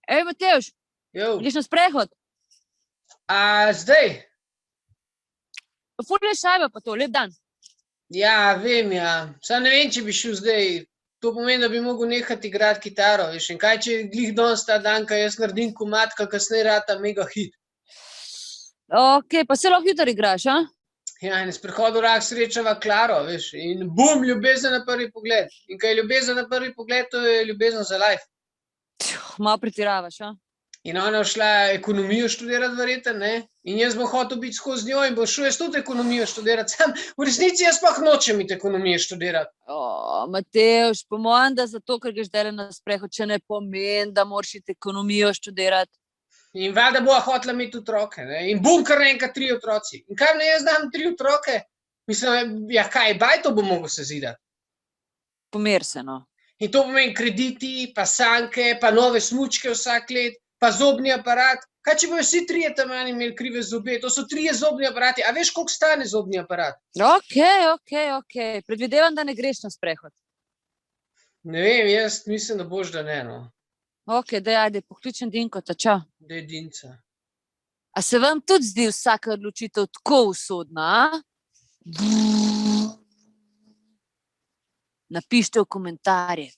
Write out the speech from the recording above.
Ej, Matevž, Jo. greš na sprehod? Zdaj? Ful je šajba pa to, lep dan. Ja, vem, ja. Sam ne vem, če bi šel zdaj. To pomeni, da bi mogel nehati igrati kitaro, veš. In kaj, če je glih danes ta dan, ko jaz naredim komad, ko kasneje rata mega hit. Ok, pa se lahko jutri igraš, a? Ja, in na sprehodu lahko srečava Klaro, veš. In bum, ljubezen na prvi pogled. In kaj je ljubezen na prvi pogled, to je ljubezen za life. Malo pretiravaš, a? In ona je šla ekonomijo študirati, verjetno, ne? In jaz bom hotel biti skozi njo in bom šel jaz tudi ekonomijo študirati. Sam v resnici jaz pa nočem iti ekonomijo študirati. Matevž, po mojem, da zato, ker greš delati na sprehod, če ne pomeni, da moraš iti ekonomijo študirati. In valjda bova hotela imeti otroke, ne? In bum, kar naenkrat 3 otroci. In kaj ne jaz dam 3 otroke? Mislim, ja kaj, bajto bom mogel sezidati. Pomer se, no. In to pomeni krediti, pa sanke, pa nove smučke vsak let, pa zobni aparat. Kaj, če bojo vsi 3 tam imeli krive zobe? To so 3 zobni aparati. A veš, koliko stane zobni aparat? Ok. Predvidevam, da ne greš na sprehod. Ne vem, jaz mislim, da boš, da ne, no. Ok, ajde, pokličem Dinko, čau. Daj Dinca. A se vam tudi zdi vsaka odločitev tako usodna, a? Napišite v komentarje.